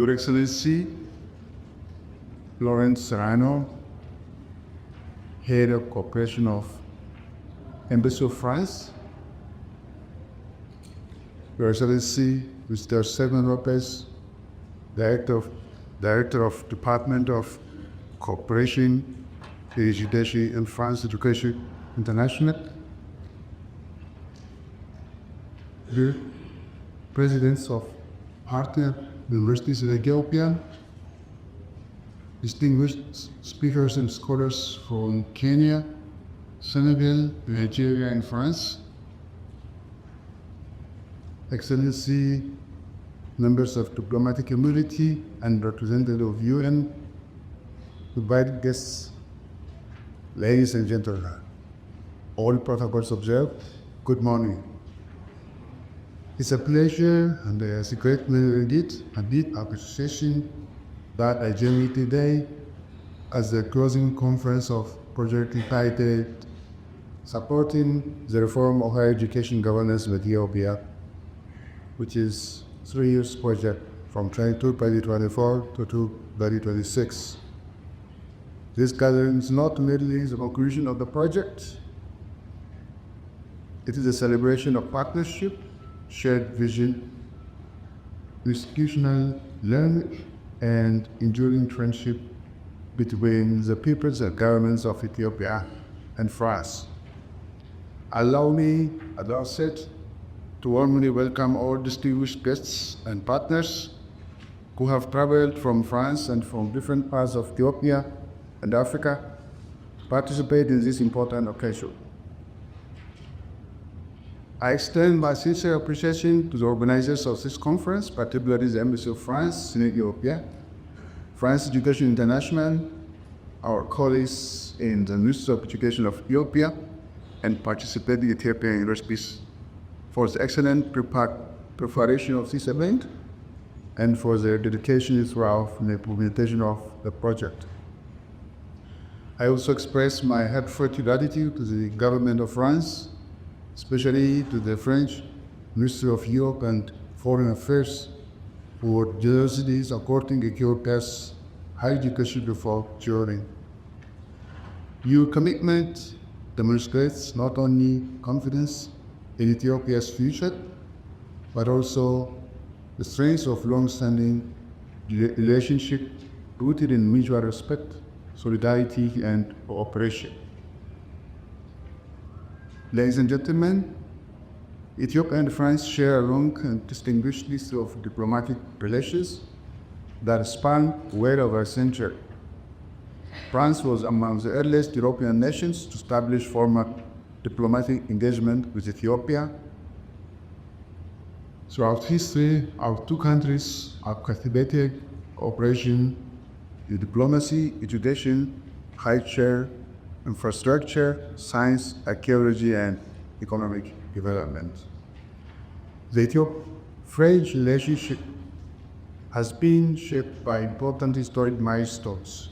Your Excellency, Laurent SERRANO, Head of Cooperation of Embassy of France, Your Excellency, Mr. Servan Lopez, Director of Department of Cooperation, Education in France, Education International, the Presidents of partner universities in Ethiopia, distinguished speakers and scholars from Kenya, Senegal, Nigeria, and France, Excellency, members of diplomatic community and representatives of UN, invited guests, ladies and gentlemen, all protocols observed, good morning. It's a pleasure and a great pleasure indeed, a deep appreciation that I join you today as the closing conference of project entitled Supporting the Reform of Higher Education Governance in Ethiopia, which is 3 years project from 2024 to 2026. This gathering is not merely the conclusion of the project, it is a celebration of partnership, shared vision, institutional learning, and enduring friendship between the peoples and governments of Ethiopia and France. Allow me, at the outset, to warmly welcome all distinguished guests and partners who have traveled from France and from different parts of Ethiopia and Africa to participate in this important occasion. I extend my sincere appreciation to the organizers of this conference, particularly the Embassy of France in Ethiopia, France Education International, our colleagues in the Ministry of Education of Ethiopia, and participating Ethiopian universities for the excellent preparation of this event and for their dedication throughout the implementation of the project. I also express my heartfelt gratitude to the government of France, especially to the French Ministry of Europe and Foreign Affairs, for generously supporting Ethiopia's higher education reform journey. Your commitment demonstrates not only confidence in Ethiopia's future, but also the strength of long-standing relationship rooted in mutual respect, solidarity, and cooperation. Ladies and gentlemen, Ethiopia and France share a long and distinguished list of diplomatic relations that span well over a century. France was among the earliest European nations to establish formal diplomatic engagement with Ethiopia. Throughout history, our two countries have cultivated cooperation in diplomacy, education, culture, infrastructure, science, archaeology, and economic development. The Ethiopia-French relationship has been shaped by important historic milestones.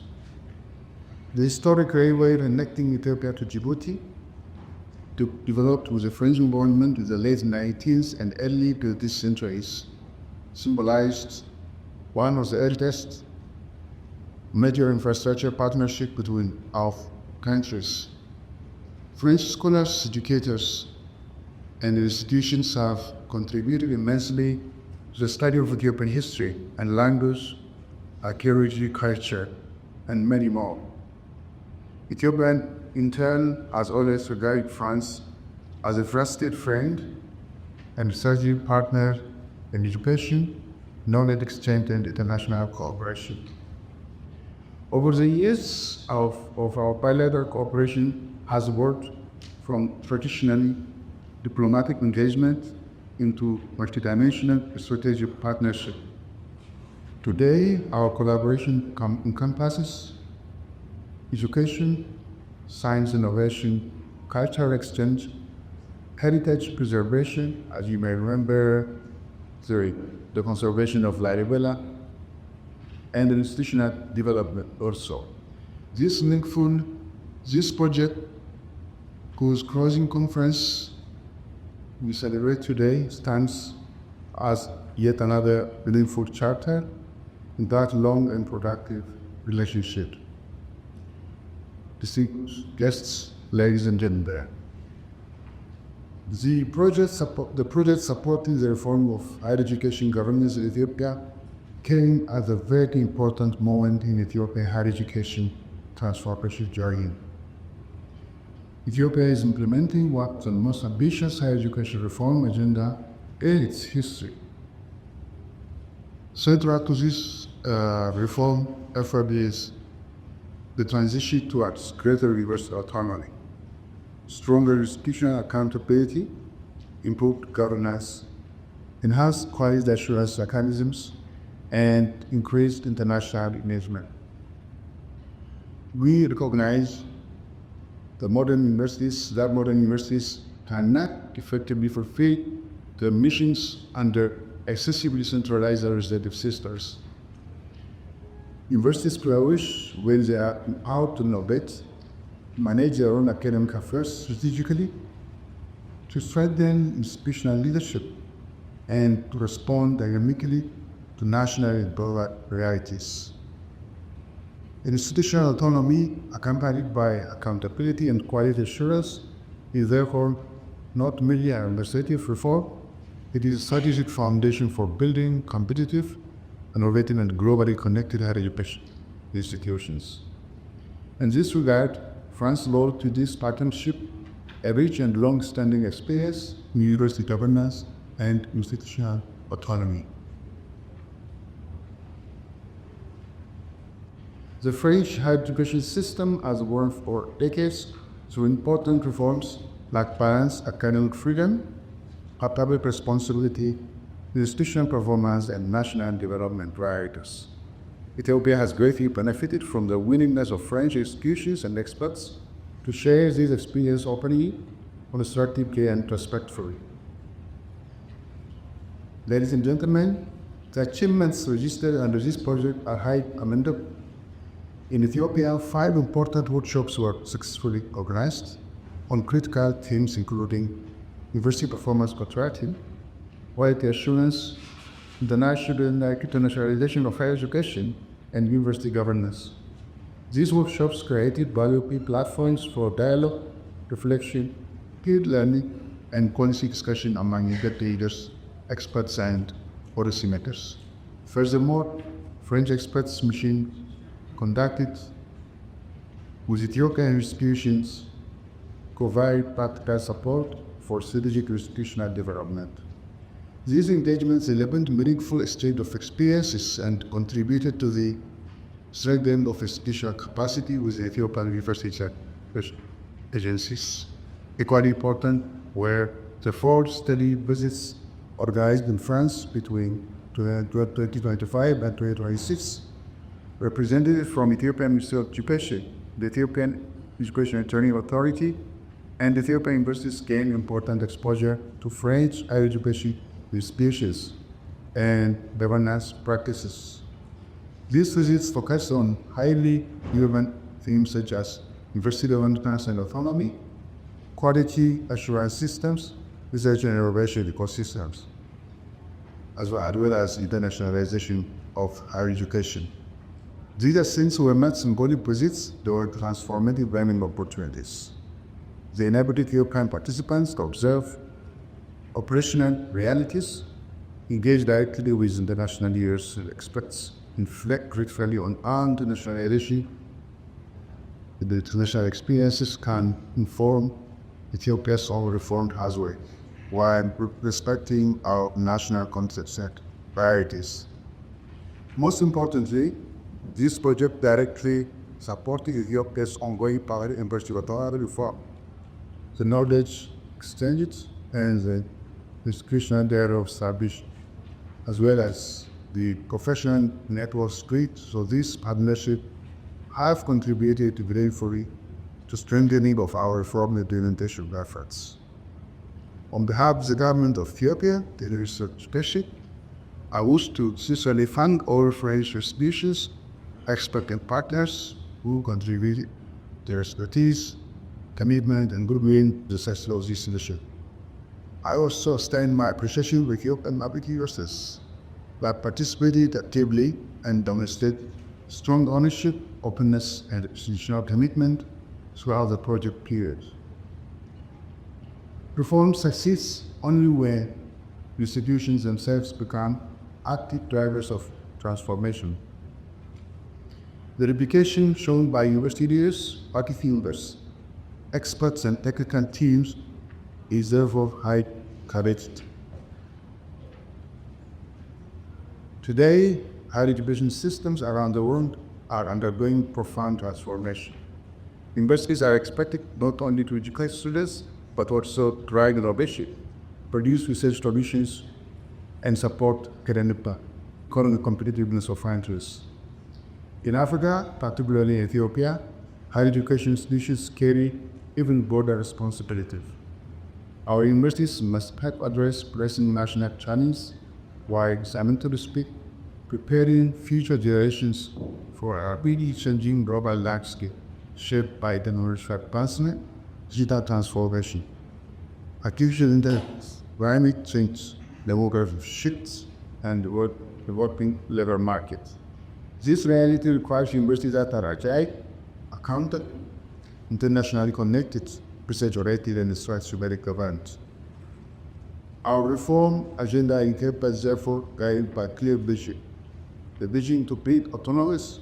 The historic railway connecting Ethiopia to Djibouti, developed with the French involvement in the late 19th and early 20th centuries, symbolized one of the earliest major infrastructure partnerships between our countries. French scholars, educators, and institutions have contributed immensely to the study of Ethiopian history and language, archaeology, culture, and many more. Ethiopia, in turn, has always regarded France as a trusted friend and strategic partner in education, knowledge exchange, and international cooperation. Over the years of our bilateral cooperation has evolved from traditional diplomatic engagement into multidimensional strategic partnership. Today, our collaboration encompasses education, science innovation, cultural exchange, heritage preservation, as you may remember, the conservation of Lalibela, and institutional development also. This project, whose closing conference we celebrate today, stands as yet another meaningful chapter in that long and productive relationship. Distinguished guests, ladies and gentlemen, the project supporting the reform of higher education governance in Ethiopia came at a very important moment in Ethiopia's higher education transformation journey. Ethiopia is implementing one of the most ambitious higher education reform agenda in its history. Central to this reform effort is the transition towards greater universal autonomy, stronger institutional accountability, improved governance, enhanced quality assurance mechanisms, and increased international engagement. We recognize that modern universities cannot effectively fulfill their missions under excessively centralized administrative systems. Universities flourish when they are out to innovate, manage their own academic affairs strategically, to strengthen institutional leadership, and to respond dynamically to national and global realities. Institutional autonomy, accompanied by accountability and quality assurance, is therefore not merely an administrative reform, it is a strategic foundation for building competitive, innovative, and globally connected higher education institutions. In this regard, France brought to this partnership a rich and long-standing experience in university governance and institutional autonomy. The French higher education system has worked for decades through important reforms like balanced academic freedom, public responsibility, institutional performance, and national development priorities. Ethiopia has greatly benefited from the willingness of French institutions and experts to share this experience openly, constructively, and respectfully. Ladies and gentlemen, the achievements registered under this project are highly commendable. In Ethiopia, 5 important workshops were successfully organized on critical themes including university performance contracting, quality assurance, internationalization of higher education, and university governance. These workshops created valuable platforms for dialogue, reflection, peer learning, and policy discussion among university leaders, experts, and policymakers. Furthermore, French experts' mission conducted with Ethiopian institutions provide practical support for strategic institutional development. These engagements enabled meaningful exchange of experiences and contributed to the strengthening of institutional capacity with Ethiopian university agencies. Equally important were the 4 study visits organized in France between 2025 and 2026. Representatives from Ethiopian Ministry of Education, the Ethiopian Education and Training Authority, and Ethiopian universities gained important exposure to French higher education institutions and governance practices. These visits focused on highly relevant themes such as university governance and autonomy, quality assurance systems, research and innovation ecosystems, as well as internationalization of higher education. These ascents were not symbolic visits, they were transformative learning opportunities. They enabled Ethiopian participants to observe operational realities, engage directly with international leaders and experts, reflect critically on internationalization. The international experiences can inform Ethiopia's own reformed pathway while respecting our national concepts and priorities. Most importantly, this project directly supported Ethiopia's ongoing power and investigative reform. The knowledge exchanged and the institutional dialogue established, as well as the professional networks created, so this partnership have contributed meaningfully to strengthening of our reform implementation efforts. On behalf of the government of Ethiopia, the research station, I wish to sincerely thank all French institutions, experts and partners who contributed their expertise, commitment, and goodwill to the success of this initiative. I also extend my appreciation to Ethiopian public universities, that participated actively and demonstrated strong ownership, openness, and institutional commitment throughout the project period. Reform succeeds only when institutions themselves become active drivers of transformation. The replication shown by university leaders, party fielders, experts, and technical teams is therefore high coveted. Today, higher education systems around the world are undergoing profound transformation. Universities are expected not only to educate students, but also drive innovation, produce research solutions, and support economic competitiveness of countries. In Africa, particularly Ethiopia, higher education institutions carry even broader responsibilities. Our universities must help address pressing national challenges while simultaneously preparing future generations for a rapidly changing global landscape shaped by technological advancement, digital transformation, artificial intelligence, climate change, demographic shifts, and developing labor markets. This reality requires universities that are agile, accountable, internationally connected, research-oriented, and strategic governance. Our reform agenda encompasses therefore guided by clear vision. The vision to build autonomous,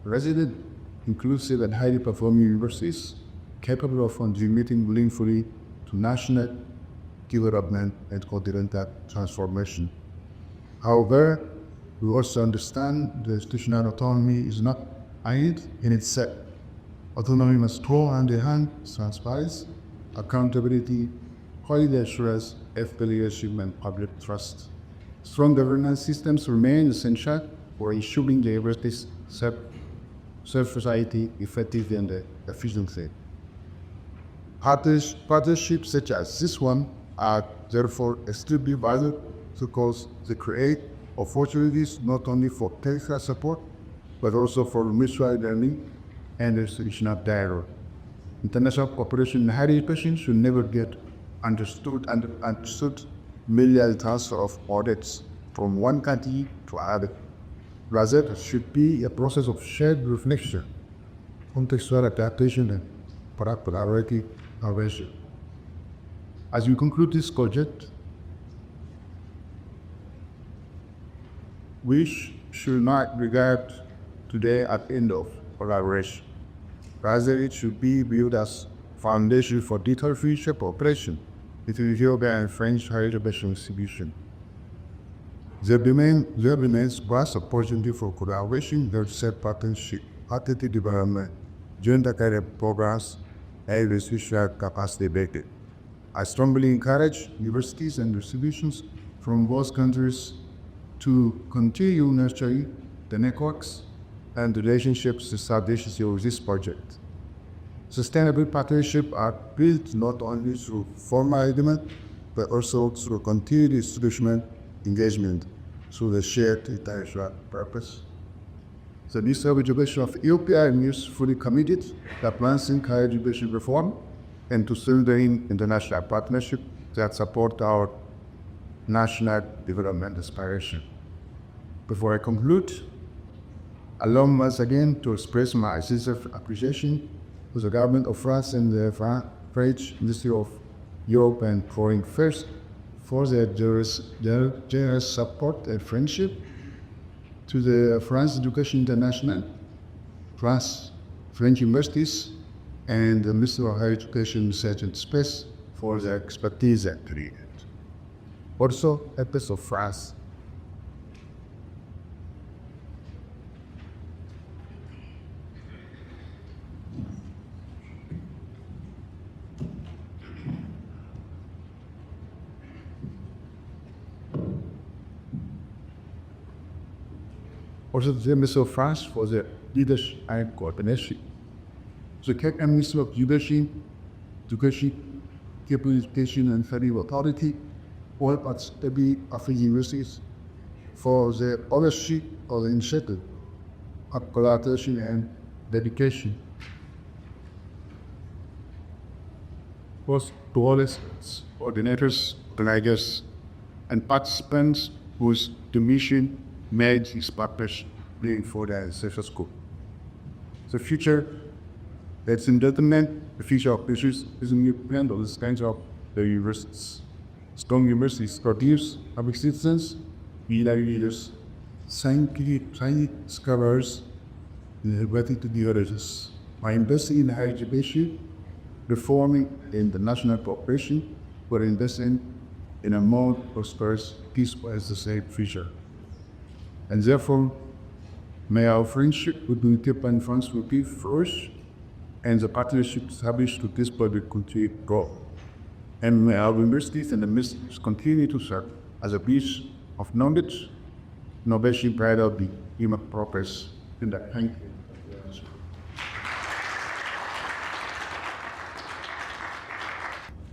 resilient, inclusive, and highly performing universities capable of contributing meaningfully to national development and continental transformation. However, we also understand the institutional autonomy is not end in itself. Autonomy must go hand in hand with transparency, accountability, quality assurance, ethical leadership, and public trust. Strong governance systems remain essential for ensuring the universities serve society effectively and efficiently. Partnerships such as this one are therefore extremely valuable because they create opportunities not only for technical support, but also for mutual learning and institutional dialogue. International cooperation in higher education should never get understood merely as a transfer of audits from one country to another. Rather, it should be a process of shared reflection, contextual adaptation, and priority innovation. As we conclude this project, we should not regard today as the end of collaboration. Rather, it should be viewed as foundation for digital future cooperation between Ethiopia and French higher education institutions. There remains vast opportunity for collaboration, research partnership, attitude development, joint academic programs, and research capacity building. I strongly encourage universities and institutions from both countries to continue nurturing the networks and relationships established through this project. Sustainable partnerships are built not only through formal agreement, but also through continued institutional engagement through the shared international purpose. The Ministry of Education of Ethiopia is fully committed to advancing higher education reform and to strengthening international partnerships that support our national development aspiration. Before I conclude, allow me once again to express my sincere appreciation to the government of France and the French Ministry of Europe and Foreign Affairs for their generous support and friendship, to the France Education International, French universities, and the Ministry of Higher Education, Research and Space for their expertise and period. Also, Empress of France. Also, the Ministry of France for the leadership and coordination. The Kenya Ministry of Leadership, Education, Education and Federal Authority, all at every African universities for the ownership of the initiative, of collaboration and dedication. Both to all coordinators, organizers, and participants whose the mission made his partners playing for the social school. The future that's in determinant, the future of business is a new plan of this kind of the universities. Strong universities produce public citizens, military leaders, scientific discoverers, and ability to the others. By investing in higher education, reforming in the national population, we're investing in a more prosperous, peaceful, as the same future. And therefore, may our friendship with the Ethiopia and France will be flourish, and the partnership established to this project continue to grow. And may our universities and the ministries continue to serve as a base of knowledge, innovation, pride of the human progress in that country.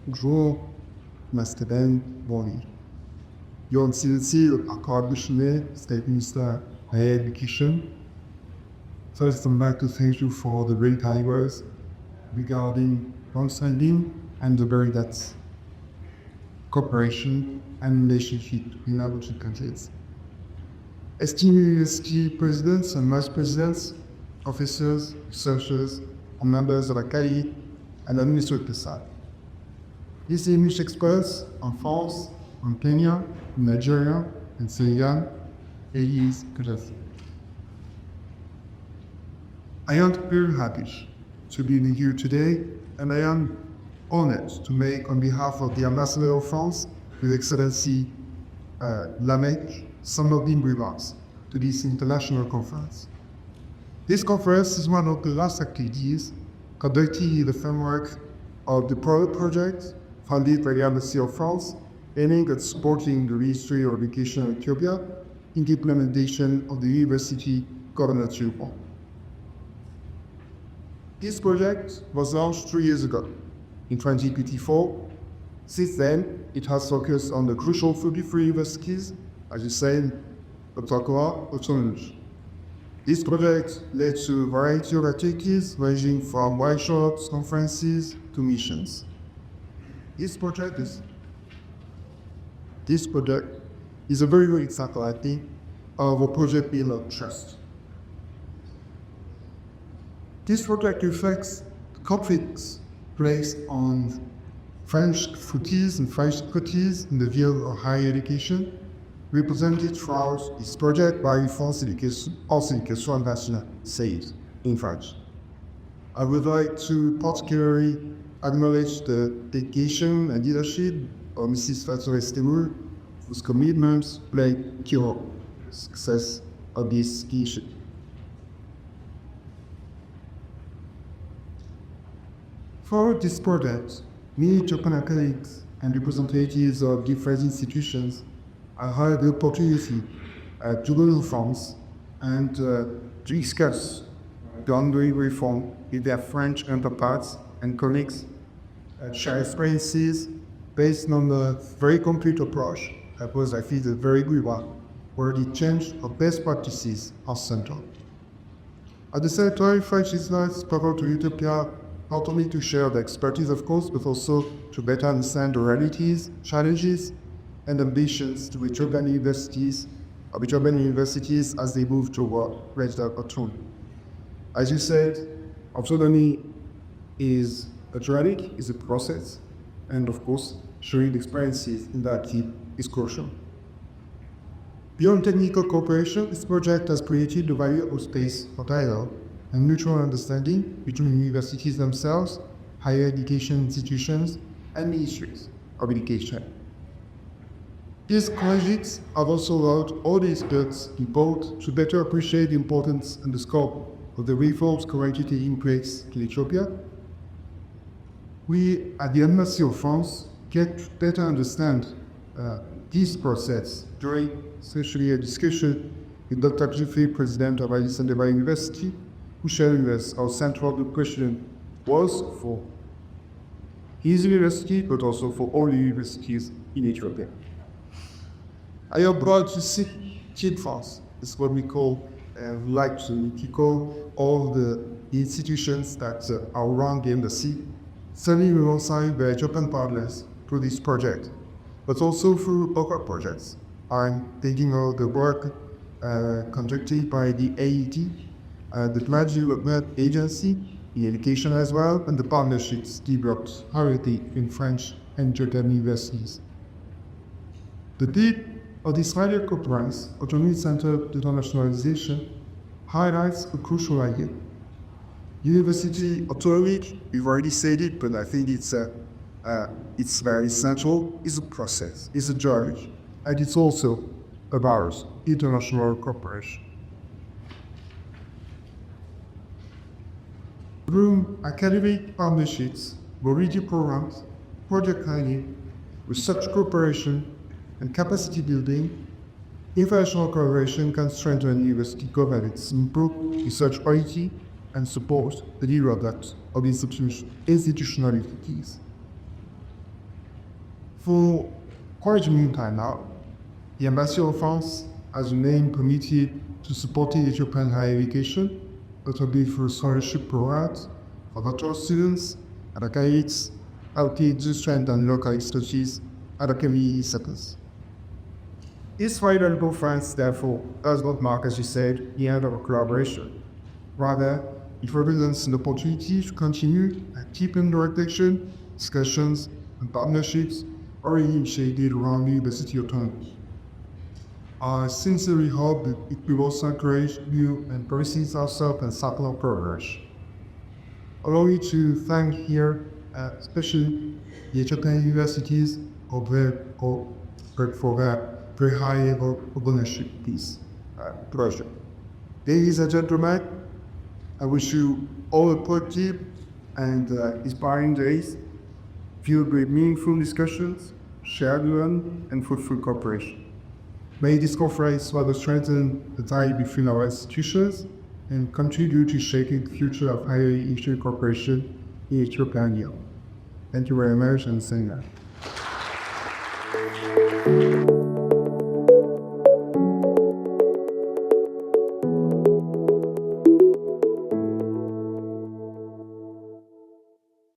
Bonjour, Mr. Ben Bonny. Your Excellency, Kora State Minister of Higher Education. First, I'd like to thank you for the very kind words regarding long-standing and the very depth cooperation and relationship between our two countries. Esteemed university presidents and vice presidents, officers, researchers, and members of Akali and administrative staff. Distinguished experts on France, on Kenya, Nigeria, and Senegal, ladies and gentlemen. I am very happy to be here today, and I am honored to make, on behalf of the Ambassador of France, His Excellency Laurent, some of the remarks to this international conference. This conference is one of the last activities conducted in the framework of the project funded by the Embassy of France, aiming at supporting the Ministry of Education of Ethiopia in the implementation of the University GODANA 2.0. This project was launched 3 years ago, in 2024. Since then, it has focused on the crucial 33 universities, as you said, Dr. Kora, Autonomy. This project led to a variety of activities ranging from workshops, conferences, to missions. This project is a very good example, I think, of a project built on trust. This project reflects the conflicts placed on French expertise and French expertise in the field of higher education, represented throughout this project by France Education, also Education International, said in French. I would like to particularly acknowledge the dedication and leadership of Mrs. Fatou, whose commitments played a key role in the success of this initiative. For this project, many Ethiopian colleagues and representatives of different institutions have had the opportunity to go to France and to discuss the ongoing reform with their French counterparts and colleagues, share experiences based on a very complete approach that was, I think, a very good one, where the change of best practices are central. At the same time, French insights provide to Ethiopia not only to share the expertise, of course, but also to better understand the realities, challenges, and ambitions to Ethiopian universities as they move toward greater autonomy. As you said, autonomy is a journey, is a process, and of course, sharing the experiences in that is crucial. Beyond technical cooperation, this project has created a valuable space for dialogue and mutual understanding between universities themselves, higher education institutions, and ministries of education. These colleges have also allowed all the experts involved to better appreciate the importance and the scope of the reforms currently taking place in Ethiopia. We, at the Embassy of France, get to better understand this process during especially a discussion with Dr. Tushune, President of Addis Ababa University, who shared with us how central the question was for his university, but also for all the universities in Ethiopia. I am proud to see Team France. It's what we call, like to call all the institutions that are around the embassy, serving alongside the Ethiopian partners through this project, but also through other projects, I'm thinking of the work conducted by the AET, the Graduate Development Agency in education as well, and the partnerships developed already in French and German universities. The theme of this radio conference, Autonomy-centered internationalization, highlights a crucial idea. University autonomy, we've already said it, but I think it's very central, is a process, is a journey, and it's also about international cooperation. Through academic partnerships, mobility programs, project planning, research cooperation, and capacity building, international collaboration can strengthen university governance, improve research quality, and support the development of institutionalities. For quite a long time now, the Embassy of France has remained committed to supporting Ethiopian higher education, notably through scholarship programs for doctoral students and academics, allocated to strengthen local expertise at academic centers. This final conference, therefore, does not mark, as you said, the end of our collaboration. Rather, it represents an opportunity to continue and deepen the reflection, discussions, and partnerships already initiated around university autonomy. I sincerely hope that it will also encourage new and promising ourselves and support progress. Allow me to thank here, especially the Ethiopian universities for their very high level of ownership of this project. Ladies and gentlemen, I wish you all a productive and inspiring days, filled with meaningful discussions, shared learning, and fruitful cooperation. May this conference further strengthen the tie between our institutions and contribute to shaping the future of higher education cooperation in Ethiopia and beyond. Thank you very much, and thank you.